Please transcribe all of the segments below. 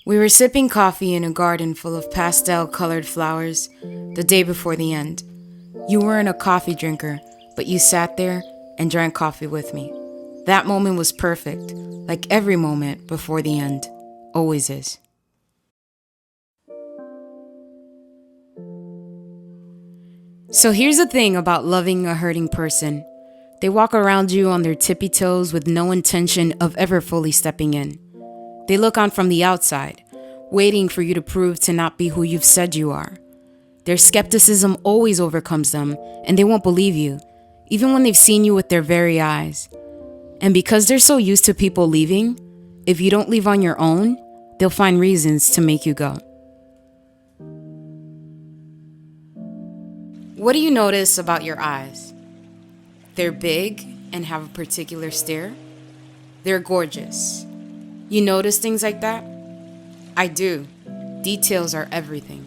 We were sipping coffee in a garden full of pastel-colored flowers the day before the end. You weren't a coffee drinker, but you sat there and drank coffee with me. That moment was perfect, like every moment before the end always is. So here's the thing about loving a hurting person. They walk around you on their tippy toes with no intention of ever fully stepping in. They look on from the outside, waiting for you to prove to not be who you've said you are. Their skepticism always overcomes them, and they won't believe you, even when they've seen you with their very eyes. And because they're so used to people leaving, if you don't leave on your own, they'll find reasons to make you go. What do you notice about your eyes? They're big and have a particular stare. They're gorgeous. You notice things like that? I do. Details are everything.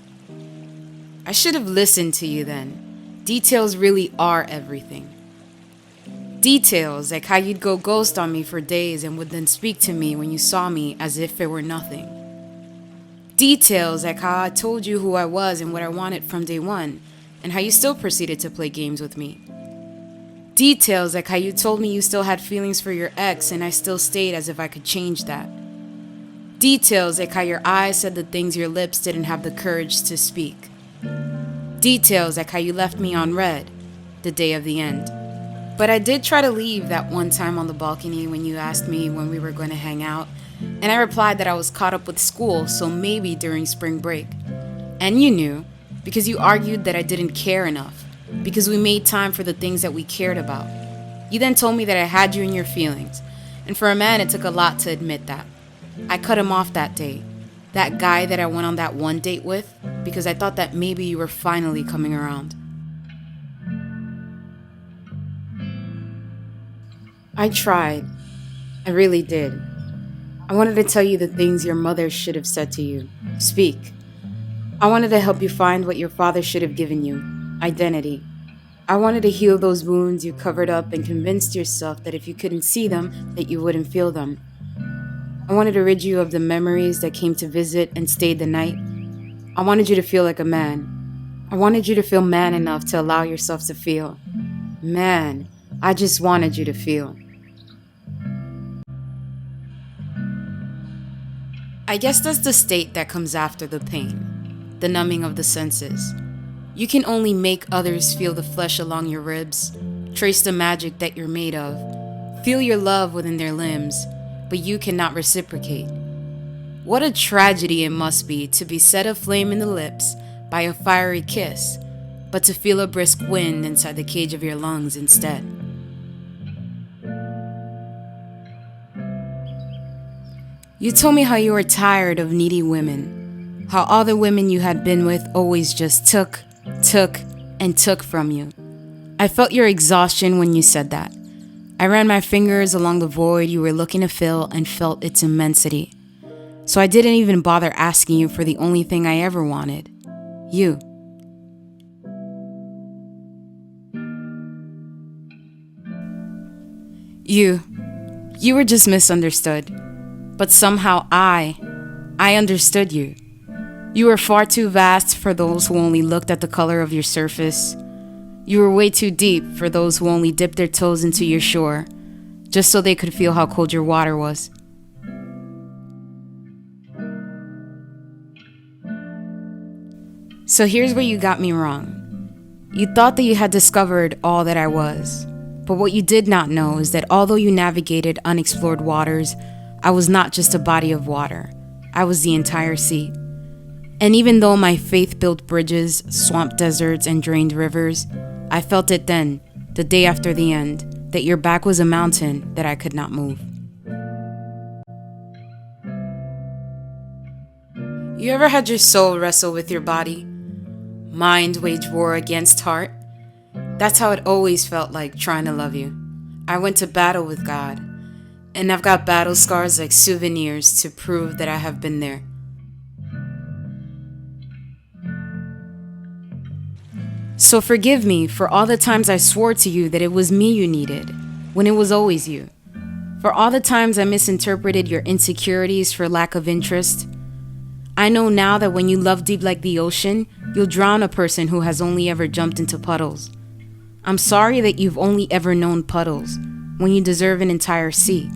I should have listened to you then. Details really are everything. Details like how you'd go ghost on me for days and would then speak to me when you saw me as if it were nothing. Details like how I told you who I was and what I wanted from day one, and how you still proceeded to play games with me. Details like how you told me you still had feelings for your ex and I still stayed as if I could change that. Details like how your eyes said the things your lips didn't have the courage to speak. Details like how you left me on red the day of the end. But I did try to leave that one time on the balcony when you asked me when we were going to hang out, and I replied that I was caught up with school, so maybe during spring break. And you knew, because you argued that I didn't care enough, because we made time for the things that we cared about. You then told me that I had you in your feelings, and for a man it took a lot to admit that. I cut him off that day, that guy that I went on that one date with, because I thought that maybe you were finally coming around. I tried. I really did. I wanted to tell you the things your mother should have said to you. Speak. I wanted to help you find what your father should have given you. Identity. I wanted to heal those wounds you covered up and convinced yourself that if you couldn't see them, that you wouldn't feel them. I wanted to rid you of the memories that came to visit and stayed the night. I wanted you to feel like a man. I wanted you to feel man enough to allow yourself to feel. Man, I just wanted you to feel. I guess that's the state that comes after the pain, the numbing of the senses. You can only make others feel the flesh along your ribs, trace the magic that you're made of, feel your love within their limbs, but you cannot reciprocate. What a tragedy it must be to be set aflame in the lips by a fiery kiss, but to feel a brisk wind inside the cage of your lungs instead. You told me how you were tired of needy women, how all the women you had been with always just took from you. I felt your exhaustion when you said that. I ran my fingers along the void you were looking to fill and felt its immensity. So I didn't even bother asking you for the only thing I ever wanted. You. You were just misunderstood. But somehow I understood you. You were far too vast for those who only looked at the color of your surface. You were way too deep for those who only dipped their toes into your shore, just so they could feel how cold your water was. So here's where you got me wrong. You thought that you had discovered all that I was, but what you did not know is that although you navigated unexplored waters, I was not just a body of water. I was the entire sea. And even though my faith built bridges, swamped deserts, and drained rivers, I felt it then, the day after the end, that your back was a mountain that I could not move. You ever had your soul wrestle with your body? Mind wage war against heart? That's how it always felt like trying to love you. I went to battle with God. And I've got battle scars like souvenirs to prove that I have been there. So forgive me for all the times I swore to you that it was me you needed, when it was always you. For all the times I misinterpreted your insecurities for lack of interest. I know now that when you love deep like the ocean, you'll drown a person who has only ever jumped into puddles. I'm sorry that you've only ever known puddles when you deserve an entire sea.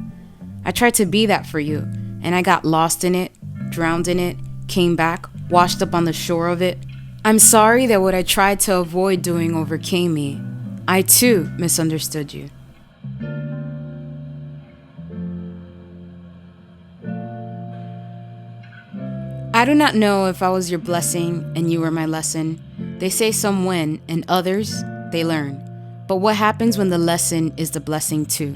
I tried to be that for you, and I got lost in it, drowned in it, came back, washed up on the shore of it. I'm sorry that what I tried to avoid doing overcame me. I too misunderstood you. I do not know if I was your blessing and you were my lesson. They say some win and others, they learn. But what happens when the lesson is the blessing too?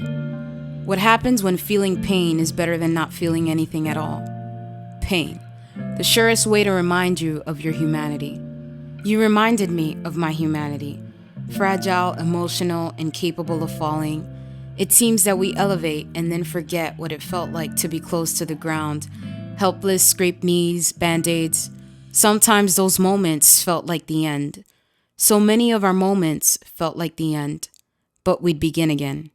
What happens when feeling pain is better than not feeling anything at all? Pain, the surest way to remind you of your humanity. You reminded me of my humanity. Fragile, emotional, and capable of falling. It seems that we elevate and then forget what it felt like to be close to the ground. Helpless, scraped knees, band-aids. Sometimes those moments felt like the end. So many of our moments felt like the end. But we'd begin again.